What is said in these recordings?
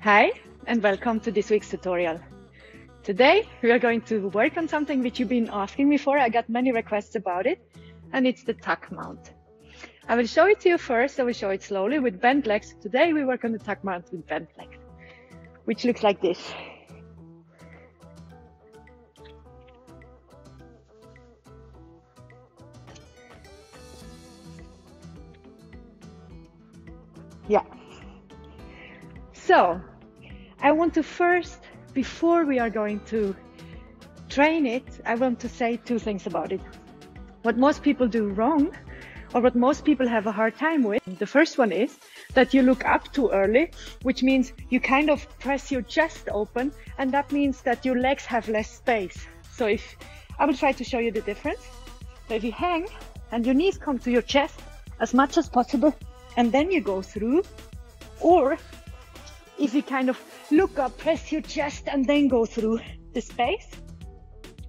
Hi, and welcome to this week's tutorial. Today, we are going to work on something which you've been asking me for. I got many requests about it, and it's the tuck mount. I will show it to you first. I will show it slowly with bent legs. Today, we work on the tuck mount with bent legs, which looks like this. Yeah. So, I want to first, before we are going to train it, I want to say two things about it. What most people do wrong, or what most people have a hard time with. The first one is that you look up too early, which means you kind of press your chest open, and that means that your legs have less space. So I will try to show you the difference. So if you hang and your knees come to your chest as much as possible, and then you go through, or if you kind of look up, press your chest and then go through, the space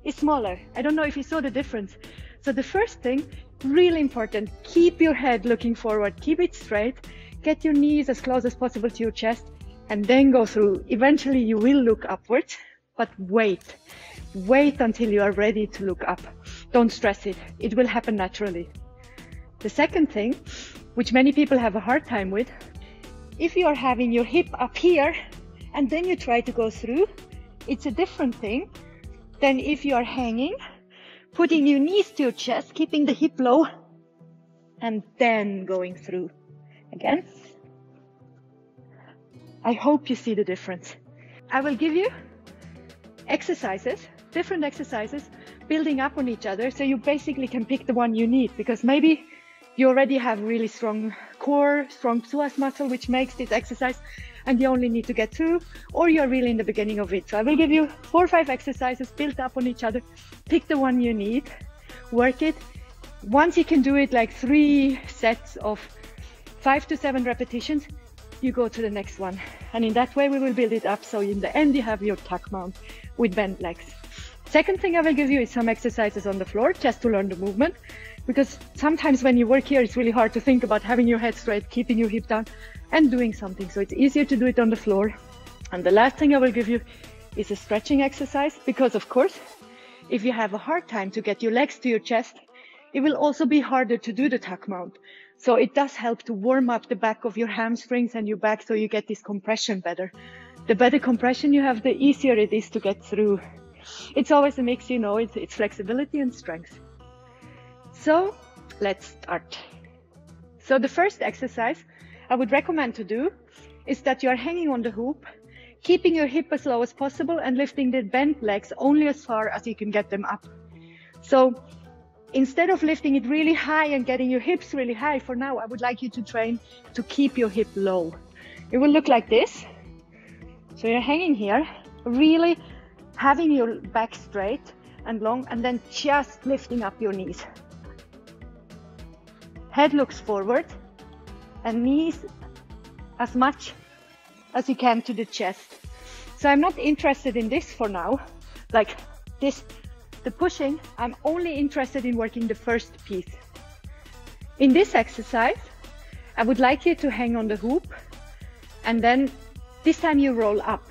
is smaller. I don't know if you saw the difference. So the first thing, really important, keep your head looking forward, keep it straight, get your knees as close as possible to your chest and then go through. Eventually you will look upwards, but wait until you are ready to look up. Don't stress it, it will happen naturally. The second thing, which many people have a hard time with, if you are having your hip up here and then you try to go through, it's a different thing than if you are hanging, putting your knees to your chest, keeping the hip low, and then going through. Again. I hope you see the difference. I will give you exercises, different exercises, building up on each other, so you basically can pick the one you need, because maybe you already have really strong core, strong psoas muscle, which makes this exercise, and you only need to get through, or you're really in the beginning of it. So I will give you 4 or 5 exercises built up on each other. Pick the one you need, work it. Once you can do it like 3 sets of 5 to 7 repetitions, you go to the next one. And in that way, we will build it up. So in the end, you have your tuck mount with bent legs. Second thing I will give you is some exercises on the floor, just to learn the movement. Because sometimes when you work here, it's really hard to think about having your head straight, keeping your hip down and doing something. So it's easier to do it on the floor. And the last thing I will give you is a stretching exercise, because of course, if you have a hard time to get your legs to your chest, it will also be harder to do the tuck mount. So it does help to warm up the back of your hamstrings and your back, so you get this compression better. The better compression you have, the easier it is to get through. It's always a mix, you know, it's flexibility and strength. So let's start. So the first exercise I would recommend to do is that you are hanging on the hoop, keeping your hip as low as possible and lifting the bent legs only as far as you can get them up. So instead of lifting it really high and getting your hips really high, for now I would like you to train to keep your hip low. It will look like this. So you're hanging here, really having your back straight and long, and then just lifting up your knees. Head looks forward and knees as much as you can to the chest. So I'm not interested in this for now, like this, the pushing. I'm only interested in working the first piece. In this exercise, I would like you to hang on the hoop, and then this time you roll up.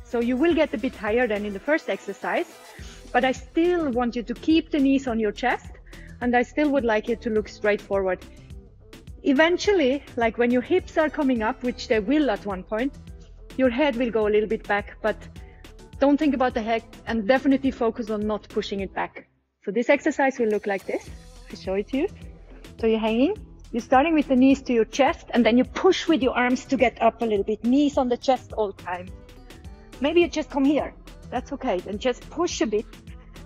So you will get a bit higher than in the first exercise, but I still want you to keep the knees on your chest, and I still would like you to look straight forward. Eventually, like when your hips are coming up, which they will at one point, your head will go a little bit back, but don't think about the head and definitely focus on not pushing it back. So this exercise will look like this. I'll show it to you. So you're hanging, you're starting with the knees to your chest, and then you push with your arms to get up a little bit. Knees on the chest all the time. Maybe you just come here. That's okay. Then just push a bit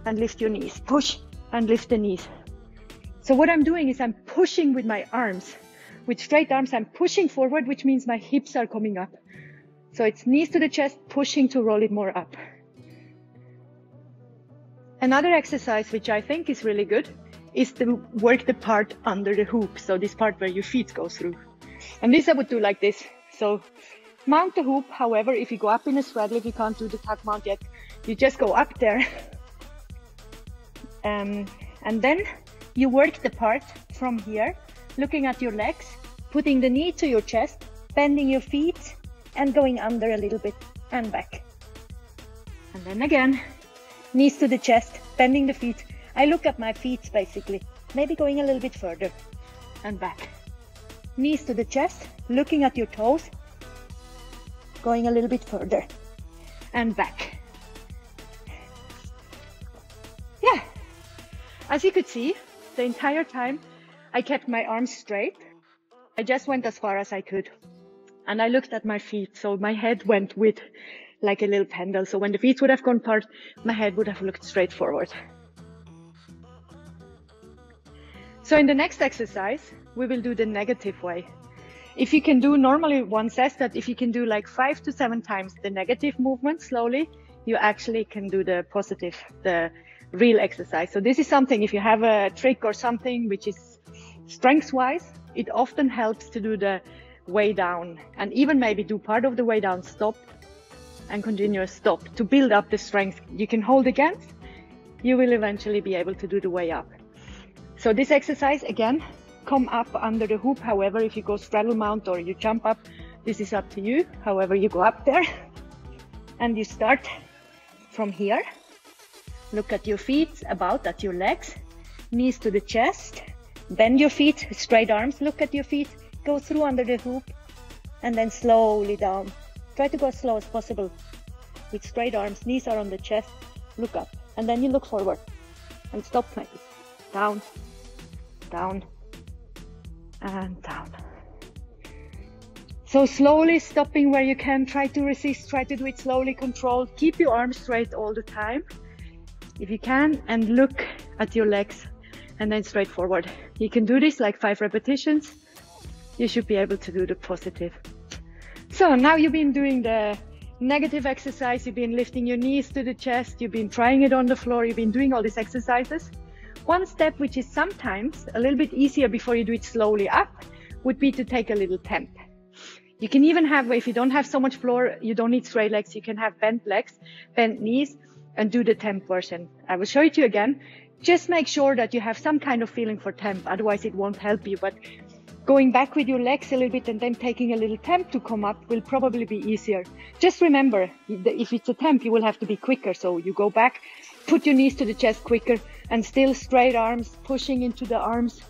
and lift your knees. Push and lift the knees. So what I'm doing is I'm pushing with my arms. With straight arms, I'm pushing forward, which means my hips are coming up. So it's knees to the chest, pushing to roll it more up. Another exercise, which I think is really good, is to work the part under the hoop. So this part where your feet go through. And this I would do like this. So mount the hoop. However, if you go up in a straddle, if you can't do the tuck mount yet, you just go up there. And then you work the part from here, looking at your legs, putting the knee to your chest, bending your feet, and going under a little bit and back. And then again, knees to the chest, bending the feet. I look at my feet basically, maybe going a little bit further and back. Knees to the chest, looking at your toes, going a little bit further and back. Yeah, as you could see, the entire time I kept my arms straight. I just went as far as I could. And I looked at my feet, so my head went with like a little pendulum. So when the feet would have gone apart, my head would have looked straight forward. So in the next exercise, we will do the negative way. If you can do, normally one says that if you can do like 5 to 7 times the negative movement slowly, you actually can do the positive, the real exercise. So this is something, if you have a trick or something which is strength-wise, it often helps to do the way down, and even maybe do part of the way down, stop and continuous stop, to build up the strength you can hold against. You will eventually be able to do the way up. So this exercise, again, come up under the hoop. However, if you go straddle mount or you jump up, this is up to you. However, you go up there and you start from here. Look at your feet, about at your legs, knees to the chest, bend your feet, straight arms, look at your feet, go through under the hoop and then slowly down. Try to go as slow as possible with straight arms, knees are on the chest, look up, and then you look forward and stop maybe. Down, down, and down. So slowly stopping where you can, try to resist, try to do it slowly, controlled. Keep your arms straight all the time if you can, and look at your legs and then straight forward. You can do this like 5 repetitions. You should be able to do the positive. So now you've been doing the negative exercise, you've been lifting your knees to the chest, you've been trying it on the floor, you've been doing all these exercises. One step which is sometimes a little bit easier before you do it slowly up would be to take a little temp. You can even have, if you don't have so much floor, you don't need straight legs, you can have bent legs, bent knees, and do the temp version. I will show it to you again. Just make sure that you have some kind of feeling for temp, otherwise it won't help you. But going back with your legs a little bit and then taking a little temp to come up will probably be easier. Just remember, if it's a temp, you will have to be quicker. So you go back, put your knees to the chest quicker, and still straight arms, pushing into the arms,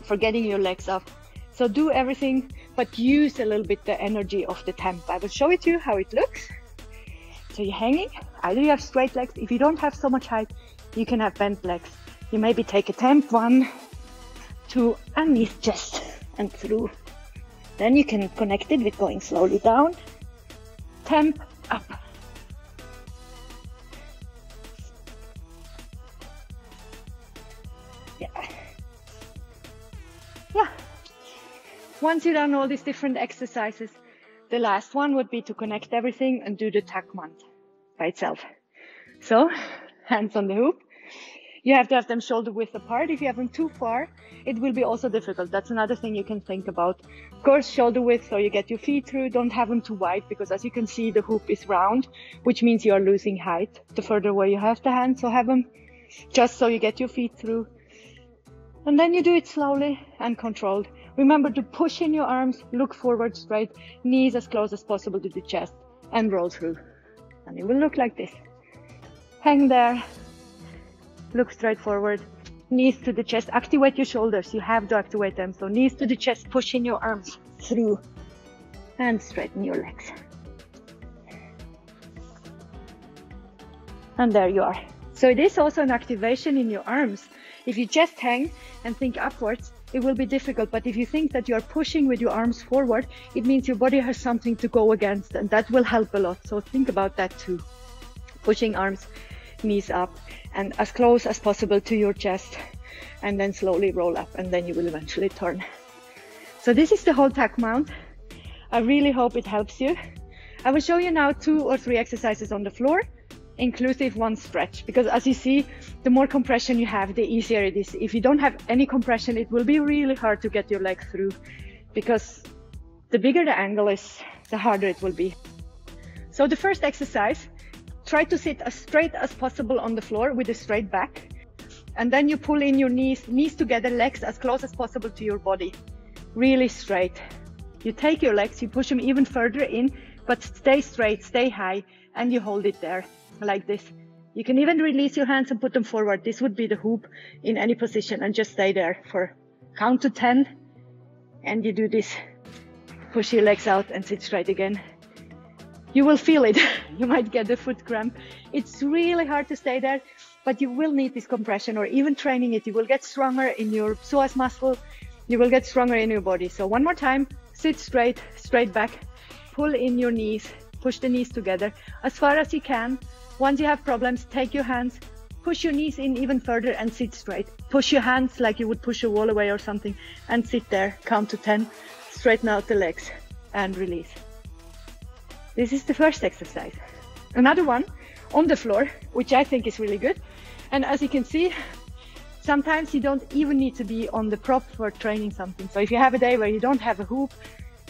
forgetting your legs up. So do everything, but use a little bit the energy of the temp. I will show it to you how it looks. So you're hanging, either you have straight legs. If you don't have so much height, you can have bent legs. You maybe take a temp, 1, 2, and knees, chest, and through. Then you can connect it with going slowly down, temp, up. Yeah. Once you've done all these different exercises, the last one would be to connect everything and do the tuck mount by itself. So, hands on the hoop. You have to have them shoulder width apart. If you have them too far, it will be also difficult. That's another thing you can think about. Of course, shoulder width, so you get your feet through. Don't have them too wide, because as you can see, the hoop is round, which means you are losing height the further away you have the hand. So have them just so you get your feet through. And then you do it slowly and controlled. Remember to push in your arms, look forward straight, knees as close as possible to the chest, and roll through. And it will look like this. Hang there, look straight forward, knees to the chest, activate your shoulders, you have to activate them. So knees to the chest, push in your arms through, and straighten your legs. And there you are. So it is also an activation in your arms. If you just hang and think upwards, it will be difficult. But if you think that you're pushing with your arms forward, it means your body has something to go against, and that will help a lot. So think about that too. Pushing arms, knees up, and as close as possible to your chest, and then slowly roll up, and then you will eventually turn. So this is the whole tuck mount. I really hope it helps you. I will show you now 2 or 3 exercises on the floor, inclusive one stretch, because as you see, the more compression you have, the easier it is. If you don't have any compression, it will be really hard to get your leg through, because the bigger the angle is, the harder it will be. So the first exercise, try to sit as straight as possible on the floor with a straight back, and then you pull in your knees together, legs as close as possible to your body, really straight. You take your legs, you push them even further in, but stay straight, stay high, and you hold it there like this. You can even release your hands and put them forward. This would be the hoop in any position, and just stay there for count to 10. And you do this, push your legs out and sit straight again. You will feel it. You might get a foot cramp. It's really hard to stay there, but you will need this compression, or even training it. You will get stronger in your psoas muscle. You will get stronger in your body. So one more time, sit straight, straight back, pull in your knees, push the knees together as far as you can. Once you have problems, take your hands, push your knees in even further and sit straight. Push your hands like you would push a wall away or something, and sit there, count to 10, straighten out the legs and release. This is the first exercise. Another one on the floor, which I think is really good. And as you can see, sometimes you don't even need to be on the prop for training something. So if you have a day where you don't have a hoop,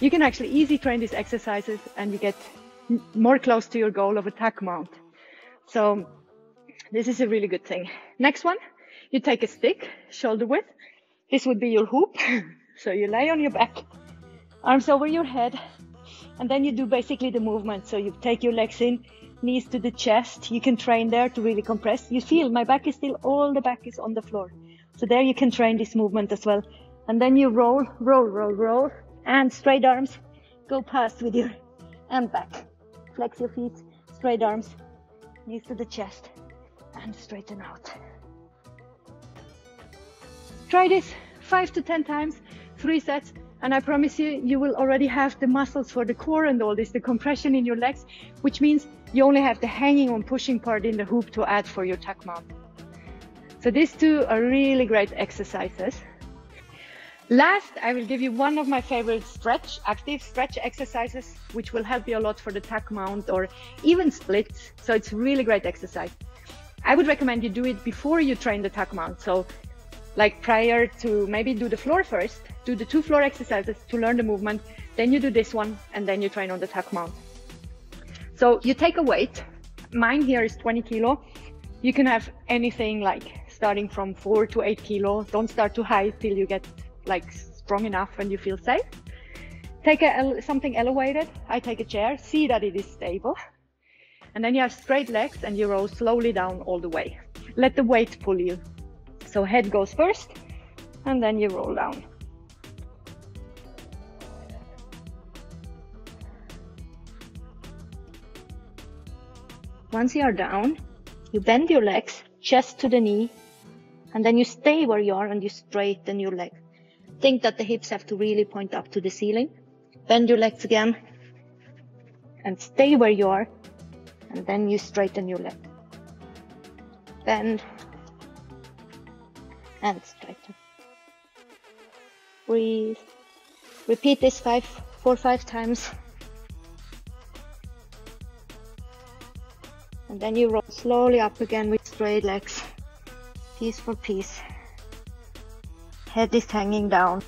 you can actually easily train these exercises and you get more close to your goal of a tack mount. So this is a really good thing. Next one, you take a stick, shoulder width. This would be your hoop. So you lay on your back, arms over your head, and then you do basically the movement. So you take your legs in, knees to the chest. You can train there to really compress. You feel my back is still, all the back is on the floor. So there you can train this movement as well. And then you roll, roll, roll, roll, and straight arms. Go past with your and back. Flex your feet, straight arms, knees to the chest, and straighten out. Try this 5 to 10 times, 3 sets. And I promise you, you will already have the muscles for the core and all this, the compression in your legs, which means you only have the hanging on pushing part in the hoop to add for your tack mount. So these two are really great exercises. Last, I will give you one of my favorite active stretch exercises, which will help you a lot for the tack mount or even splits. So it's a really great exercise. I would recommend you do it before you train the tack mount. So like prior to, maybe do the floor first, do the 2 floor exercises to learn the movement, then you do this one, and then you train on the tack mount. So you take a weight. Mine here is 20 kilo. You can have anything like starting from 4 to 8 kilo. Don't start too high till you get like strong enough and you feel safe. Take something elevated. I take a chair, see that it is stable. And then you have straight legs and you roll slowly down all the way. Let the weight pull you. So head goes first, and then you roll down. Once you are down, you bend your legs, chest to the knee, and then you stay where you are and you straighten your legs. Think that the hips have to really point up to the ceiling. Bend your legs again, and stay where you are, and then you straighten your legs. Bend, and straighten. Breathe. Repeat this 4 or 5 times. And then you roll slowly up again with straight legs, piece for piece. Head is hanging down.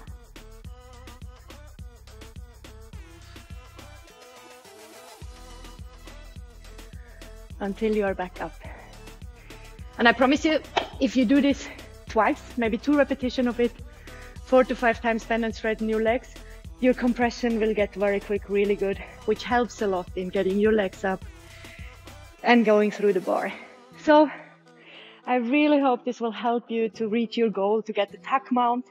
Until you are back up. And I promise you, if you do this twice, maybe 2 repetitions of it, 4 to 5 times, bend and straighten your legs, your compression will get very quick, really good, which helps a lot in getting your legs up and going through the bar. So I really hope this will help you to reach your goal to get the tack mount.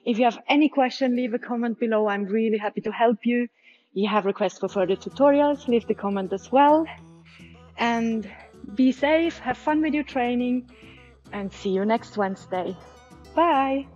If you have any question, leave a comment below. I'm really happy to help you. You have requests for further tutorials, leave the comment as well. And be safe, have fun with your training, and see you next Wednesday. Bye!